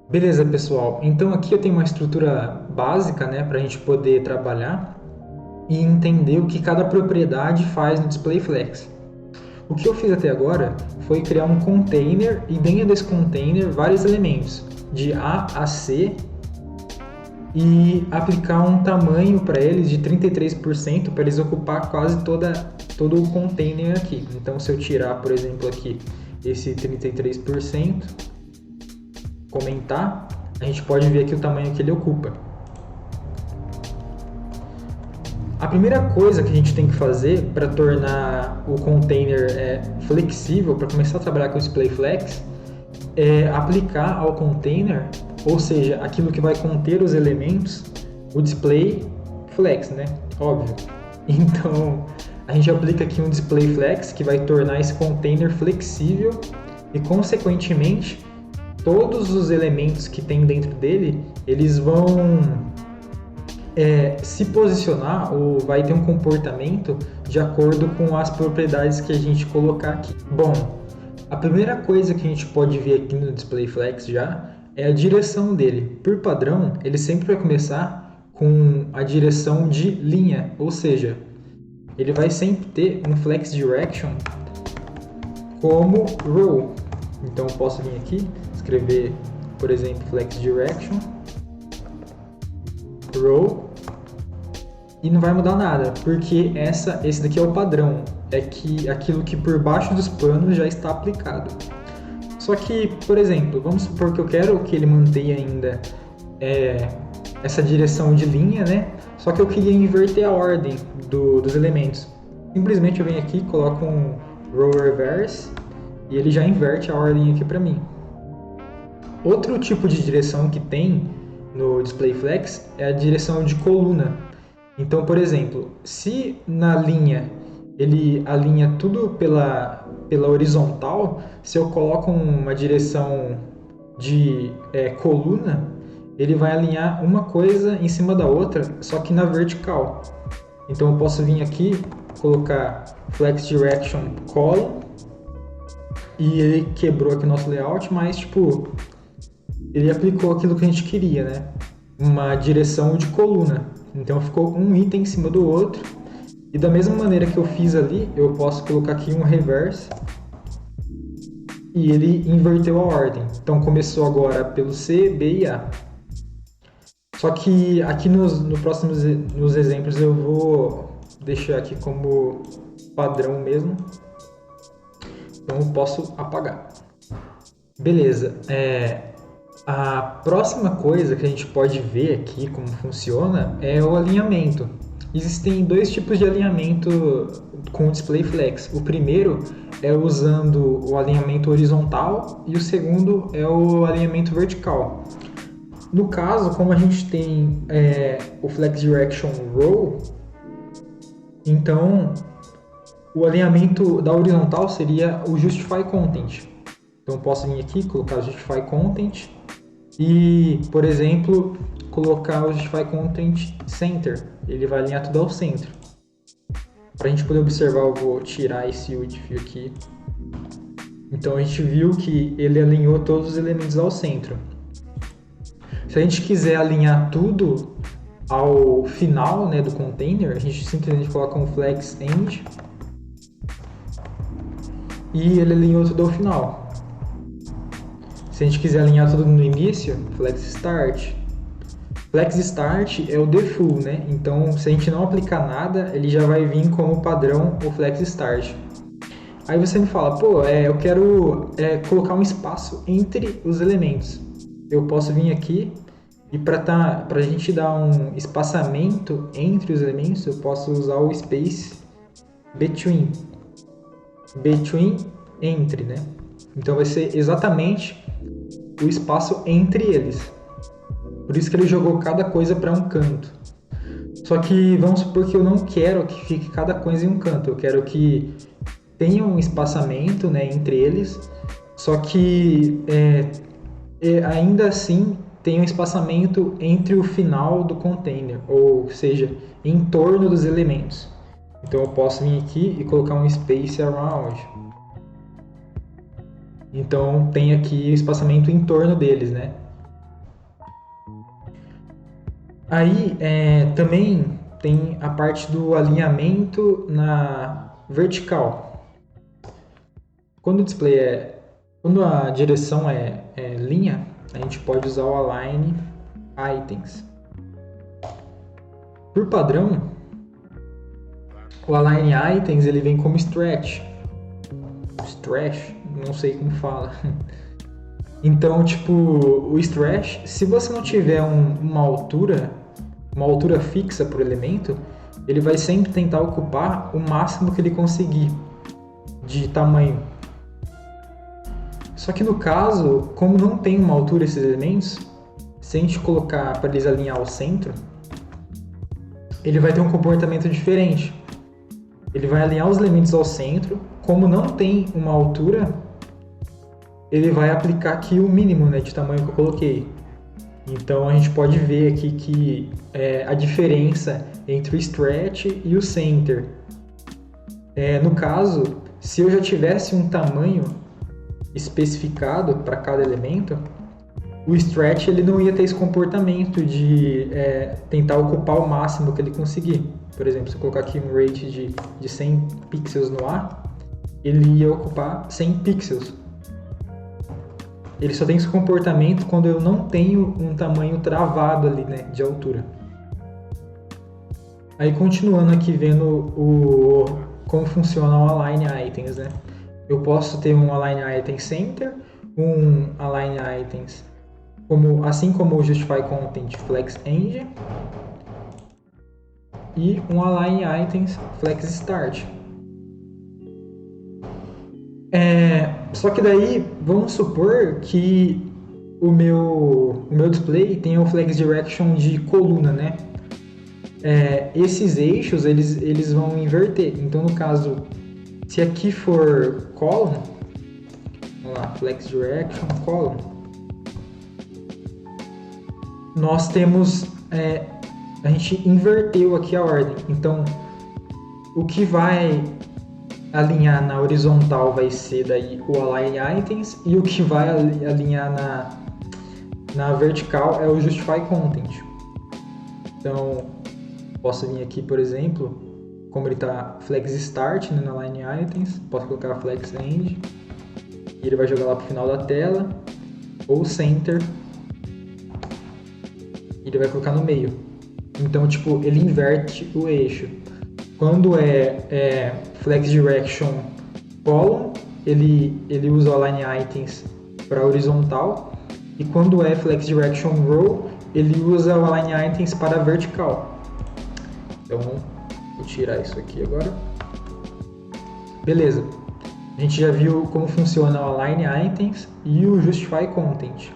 Beleza, pessoal. Então aqui eu tenho uma estrutura básica, né, para a gente poder trabalhar e entender o que cada propriedade faz no DisplayFlex. O que eu fiz até agora foi criar um container e dentro desse container vários elementos de A a C e aplicar um tamanho para eles de 33% para eles ocupar quase todo o container aqui. Então se eu tirar, por exemplo, aqui esse 33%, comentar, a gente pode ver aqui o tamanho que ele ocupa. A primeira coisa que a gente tem que fazer para tornar o container flexível, para começar a trabalhar com o DisplayFlex, é aplicar ao container, ou seja, aquilo que vai conter os elementos, o DisplayFlex, né? Óbvio. Então, a gente aplica aqui um DisplayFlex que vai tornar esse container flexível e, consequentemente, todos os elementos que tem dentro dele, eles vão se posicionar ou vai ter um comportamento de acordo com as propriedades que a gente colocar aqui. Bom, a primeira coisa que a gente pode ver aqui no DisplayFlex já é a direção dele. Por padrão, ele sempre vai começar com a direção de linha, ou seja, ele vai sempre ter um flex direction como row. Então eu posso vir aqui, escrever, por exemplo, flex direction row e não vai mudar nada, porque esse daqui é o padrão, é que aquilo que por baixo dos panos já está aplicado. Só que, por exemplo, vamos supor que eu quero que ele mantenha ainda essa direção de linha, né? Só que eu queria inverter a ordem dos elementos. Simplesmente eu venho aqui, coloco um row reverse e ele já inverte a ordem aqui para mim. Outro tipo de direção que tem no DisplayFlex é a direção de coluna. Então, por exemplo, se na linha ele alinha tudo pela horizontal, se eu coloco uma direção de coluna, ele vai alinhar uma coisa em cima da outra, só que na vertical. Então eu posso vir aqui, colocar Flex Direction Column, e ele quebrou aqui o nosso layout, mas tipo, ele aplicou aquilo que a gente queria, né? Uma direção de coluna. Então ficou um item em cima do outro. E da mesma maneira que eu fiz ali, eu posso colocar aqui um reverse e ele inverteu a ordem. Então começou agora pelo C, B e A. Só que aqui nos exemplos eu vou deixar aqui como padrão mesmo. Então eu posso apagar. Beleza. A próxima coisa que a gente pode ver aqui como funciona é o alinhamento. Existem dois tipos de alinhamento com o DisplayFlex. O primeiro é usando o alinhamento horizontal e o segundo é o alinhamento vertical. No caso, como a gente tem o Flex Direction Row, então o alinhamento da horizontal seria o Justify Content. Então eu posso vir aqui, colocar Justify Content e, por exemplo, colocar o Justify Content Center. Ele vai alinhar tudo ao centro. Para a gente poder observar, eu vou tirar esse UDF aqui. Então a gente viu que ele alinhou todos os elementos ao centro. Se a gente quiser alinhar tudo ao final, né, do container, a gente simplesmente coloca um Flex End e ele alinhou tudo ao final. Se a gente quiser alinhar tudo no início, Flex Start. Flex Start é o default, né? Então, se a gente não aplicar nada, ele já vai vir como padrão o Flex Start. Aí você me fala, pô, eu quero colocar um espaço entre os elementos. Eu posso vir aqui e para a gente dar um espaçamento entre os elementos, eu posso usar o space between. Between, entre, né? Então vai ser exatamente o espaço entre eles. Por isso que ele jogou cada coisa para um canto. Só que vamos supor que eu não quero que fique cada coisa em um canto. Eu quero que tenha um espaçamento, né, entre eles. Só que ainda assim tem um espaçamento entre o final do container, ou seja, em torno dos elementos. Então eu posso vir aqui e colocar um space around. Então tem aqui o espaçamento em torno deles, né? Aí também tem a parte do alinhamento na vertical. Quando o display quando a direção é linha, a gente pode usar o Align Items. Por padrão, o Align Items ele vem como Stretch. Stretch, não sei como fala. Então, tipo, o Stretch, se você não tiver uma altura fixa por elemento, ele vai sempre tentar ocupar o máximo que ele conseguir de tamanho. Só que no caso, como não tem uma altura esses elementos, se a gente colocar para eles alinhar ao centro, ele vai ter um comportamento diferente. Ele vai alinhar os elementos ao centro, como não tem uma altura, ele vai aplicar aqui o mínimo, né, de tamanho que eu coloquei. Então a gente pode ver aqui que a diferença entre o stretch e o center. No caso, se eu já tivesse um tamanho especificado para cada elemento, o stretch ele não ia ter esse comportamento de tentar ocupar o máximo que ele conseguir. Por exemplo, se eu colocar aqui um rate de 100 pixels no A, ele ia ocupar 100 pixels. Ele só tem esse comportamento quando eu não tenho um tamanho travado ali, né, de altura. Aí continuando aqui vendo como funciona o Align Items, né? Eu posso ter um Align Item Center, um Align Items, assim como o Justify Content Flex End, e um Align Items Flex Start. Só que daí, vamos supor que o meu display tem o Flex Direction de coluna, né? Esses eixos, eles vão inverter. Então, no caso, se aqui for column, vamos lá, Flex Direction, column, nós temos, a gente inverteu aqui a ordem. Então, o que vai alinhar na horizontal vai ser daí o Align Items, e o que vai alinhar na vertical é o Justify Content. Então, posso vir aqui, por exemplo, como ele está Flex Start, né, no Align Items, posso colocar Flex End, e ele vai jogar lá para o final da tela, ou Center, e ele vai colocar no meio. Então, tipo, ele inverte o eixo. Quando Flex Direction Column, ele usa o Align Items para horizontal, e quando é Flex Direction Row, ele usa o Align Items para vertical. Então, vou tirar isso aqui agora. Beleza. A gente já viu como funciona o Align Items e o Justify Content.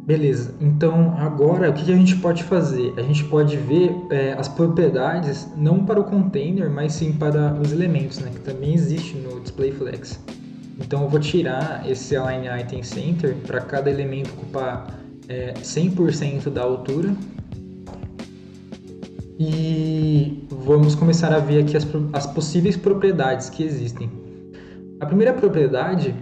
Beleza, então agora o que a gente pode fazer? A gente pode ver as propriedades não para o container, mas sim para os elementos, né, que também existe no Display Flex. Então eu vou tirar esse Align Item Center para cada elemento ocupar 100% da altura. E vamos começar a ver aqui as possíveis propriedades que existem. A primeira propriedade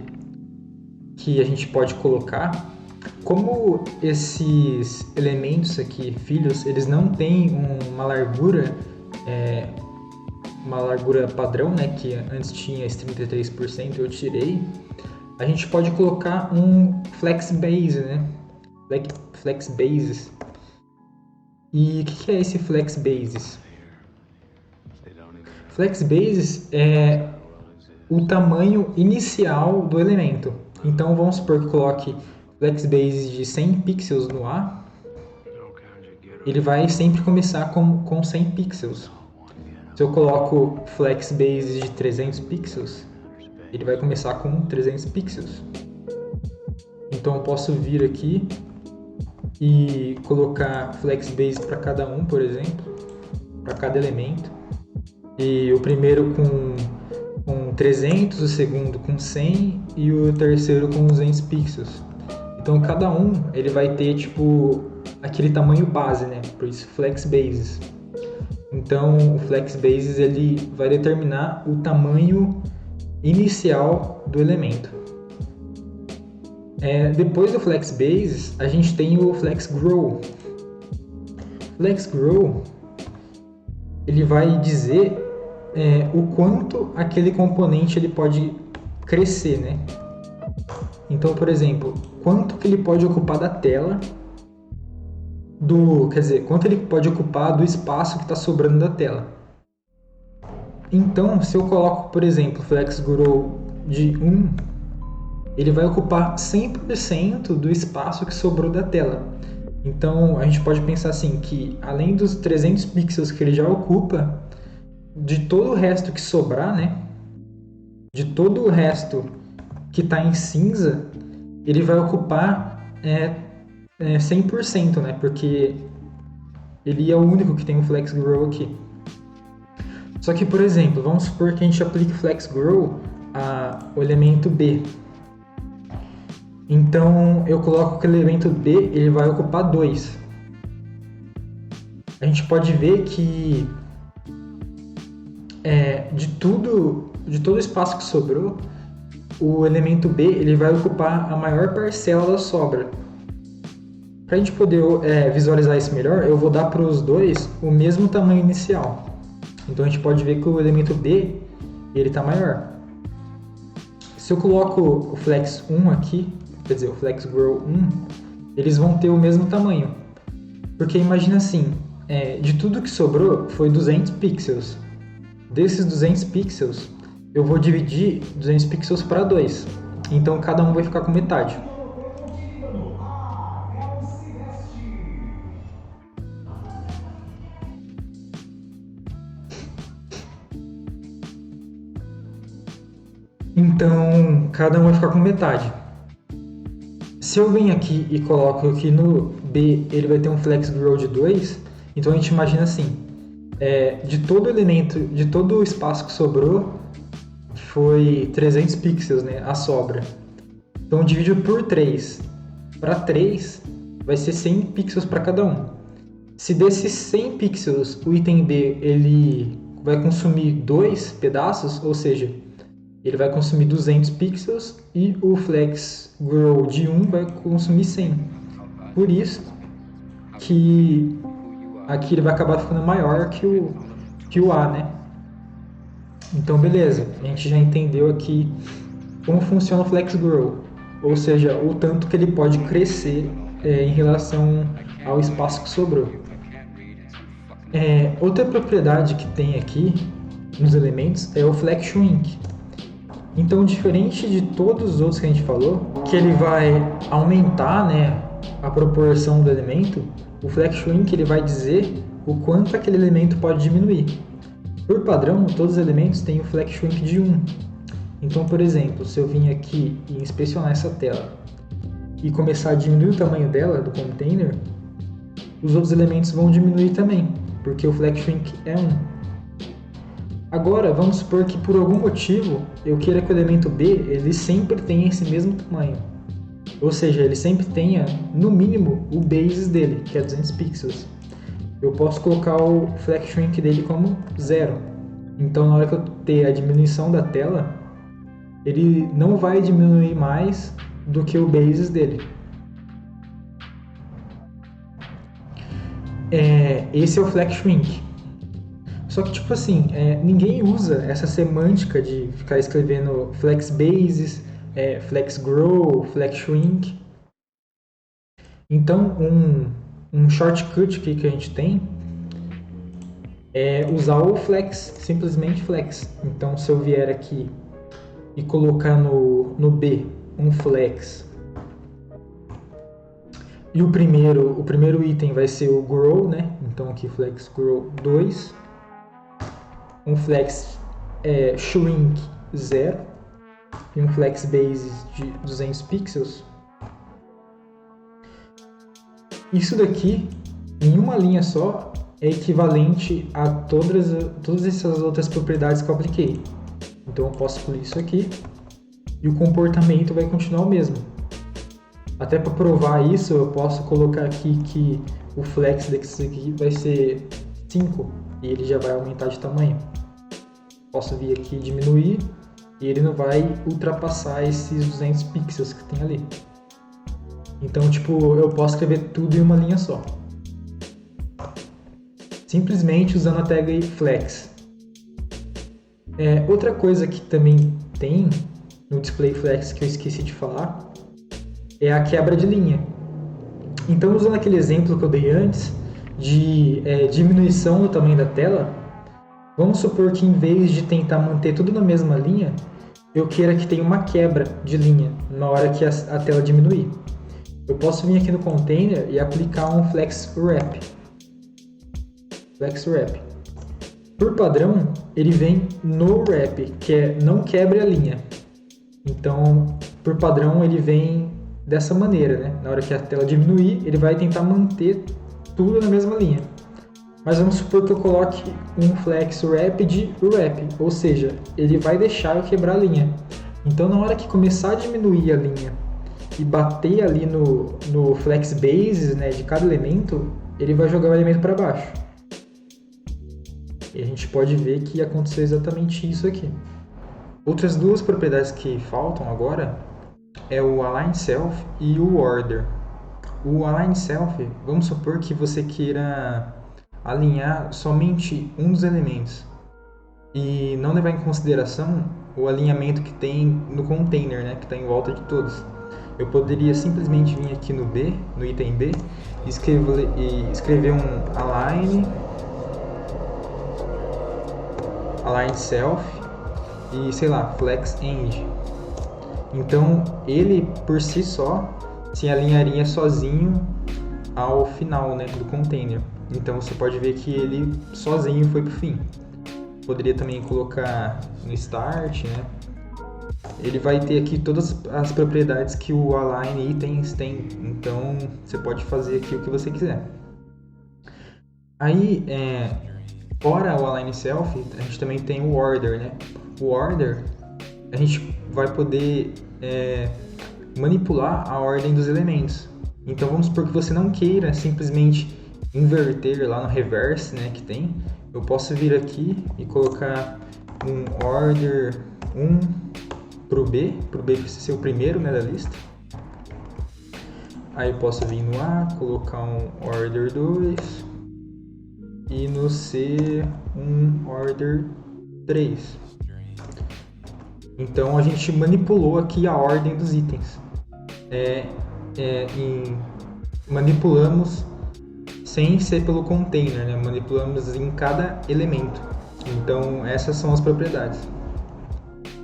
que a gente pode colocar, como esses elementos aqui, filhos, eles não têm uma largura padrão, né, que antes tinha esse 33%, eu tirei, a gente pode colocar um flex base, né, flex bases. E o que é esse flex bases? Flex bases é o tamanho inicial do elemento. Então vamos supor que eu coloque flex base de 100 pixels no A, ele vai sempre começar com 100 pixels. Se eu coloco flex base de 300 pixels, ele vai começar com 300 pixels. Então eu posso vir aqui e colocar flex base para cada um, por exemplo, para cada elemento. E o primeiro com 300, o segundo com 100 e o terceiro com 200 pixels. Então cada um ele vai ter tipo aquele tamanho base, né? Por isso flex bases. Então o flex bases ele vai determinar o tamanho inicial do elemento. Depois do flex bases a gente tem o flex grow. Flex Grow, ele vai dizer o quanto aquele componente ele pode crescer, né? Então, por exemplo, quanto que ele pode ocupar da tela, quanto ele pode ocupar do espaço que está sobrando da tela. Então, se eu coloco, por exemplo, Flex Grow de 1, ele vai ocupar 100% do espaço que sobrou da tela. Então, a gente pode pensar assim, que além dos 300 pixels que ele já ocupa, de todo o resto que sobrar, né? De todo o resto que está em cinza, ele vai ocupar 100%, né? Porque ele é o único que tem o Flex Grow aqui. Só que, por exemplo, vamos supor que a gente aplique Flex Grow ao elemento B. Então, eu coloco que o elemento B ele vai ocupar 2. A gente pode ver que de todo o espaço que sobrou, o elemento B ele vai ocupar a maior parcela da sobra. Para a gente poder visualizar isso melhor, eu vou dar para os dois o mesmo tamanho inicial. Então a gente pode ver que o elemento B ele está maior. Se eu coloco o Flex 1 aqui, quer dizer, o Flex Grow 1, eles vão ter o mesmo tamanho. Porque imagina assim, de tudo que sobrou foi 200 pixels. Desses 200 pixels, eu vou dividir 200 pixels para 2. Então cada um vai ficar com metade. Então cada um vai ficar com metade. Se eu venho aqui e coloco que no B ele vai ter um Flex Grow de 2, então a gente imagina assim, de todo elemento, de todo o espaço que sobrou, foi 300 pixels, né, a sobra. Então divido por 3. Para 3, vai ser 100 pixels para cada um. Se desses 100 pixels, o item B ele vai consumir 2 pedaços, ou seja, ele vai consumir 200 pixels e o Flex Grow de 1 vai consumir 100. Por isso que aqui ele vai acabar ficando maior que o A, né? Então, beleza. A gente já entendeu aqui como funciona o Flex Grow. Ou seja, o tanto que ele pode crescer em relação ao espaço que sobrou. Outra propriedade que tem aqui nos elementos é o Flex Shrink. Então, diferente de todos os outros que a gente falou, que ele vai aumentar, né, a proporção do elemento, o Flex Shrink ele vai dizer o quanto aquele elemento pode diminuir. Por padrão, todos os elementos têm o Flex Shrink de 1. Então, por exemplo, se eu vim aqui e inspecionar essa tela e começar a diminuir o tamanho dela, do container, os outros elementos vão diminuir também, porque o Flex Shrink é 1. Agora, vamos supor que por algum motivo eu queira que o elemento B ele sempre tenha esse mesmo tamanho. Ou seja, ele sempre tenha, no mínimo, o basis dele, que é 200 pixels. Eu posso colocar o Flex Shrink dele como 0. Então, na hora que eu ter a diminuição da tela, ele não vai diminuir mais do que o basis dele. Esse é o Flex Shrink. Só que, tipo assim, ninguém usa essa semântica de ficar escrevendo Flex Basis, Flex Grow, Flex Shrink. Então, um shortcut que a gente tem é usar o Flex, simplesmente Flex. Então, se eu vier aqui e colocar no B um Flex, e o primeiro item vai ser o Grow, né? Então, aqui Flex Grow 2. Um Flex Shrink 0 e um Flex Basis de 200 pixels. Isso daqui, em uma linha só, é equivalente a todas essas outras propriedades que eu apliquei. Então eu posso excluir isso aqui e o comportamento vai continuar o mesmo. Até para provar isso, eu posso colocar aqui que o Flex daqui vai ser 5 e ele já vai aumentar de tamanho. Posso vir aqui e diminuir e ele não vai ultrapassar esses 200 pixels que tem ali. Então, tipo, eu posso escrever tudo em uma linha só. simplesmente usando a tag flex. Outra coisa que também tem no display flex que eu esqueci de falar é a quebra de linha. Então, usando aquele exemplo que eu dei antes de diminuição do tamanho da tela, vamos supor que em vez de tentar manter tudo na mesma linha, eu queira que tenha uma quebra de linha na hora que a tela diminuir. Eu posso vir aqui no container e aplicar um flex wrap. Por padrão, ele vem no wrap, que é não quebre a linha. Então, por padrão, ele vem dessa maneira, né? Na hora que a tela diminuir, ele vai tentar manter tudo na mesma linha. Mas vamos supor que eu coloque um flex wrap de wrap, ou seja, ele vai deixar eu quebrar a linha. Então, na hora que começar a diminuir a linha e bater ali no flex bases, né, de cada elemento, ele vai jogar o elemento para baixo. E a gente pode ver que aconteceu exatamente isso aqui. Outras duas propriedades que faltam agora é o align self e o order. O align self, vamos supor que você queira alinhar somente um dos elementos e não levar em consideração o alinhamento que tem no container, né, que está em volta de todos. Eu poderia simplesmente vir aqui no item B, e escrever um align self e, sei lá, flex end. Então, ele por si só se alinharia sozinho ao final, né, do container. Então, você pode ver que ele sozinho foi pro fim. Poderia também colocar no start, né? Ele vai ter aqui todas as propriedades que o align itens tem. Então, você pode fazer aqui o que você quiser. Aí, fora o align self, a gente também tem o order, né? O order, a gente vai poder manipular a ordem dos elementos. Então, vamos supor que você não queira simplesmente inverter lá no reverse, né, que tem. Eu posso vir aqui e colocar um order 1 pro B precisa ser o primeiro, né, da lista. Aí eu posso vir no A, colocar um order 2 e no C um order 3. Então a gente manipulou aqui a ordem dos itens. Manipulamos sem ser pelo container, né? Manipulamos em cada elemento. Então essas são as propriedades.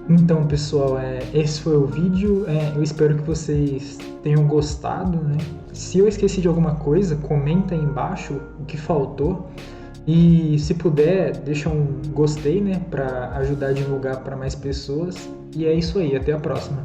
Então, pessoal, esse foi o vídeo. Eu espero que vocês tenham gostado, né? Se eu esqueci de alguma coisa, comenta aí embaixo o que faltou. E se puder, deixa um gostei, né? Para ajudar a divulgar para mais pessoas. E é isso aí, até a próxima.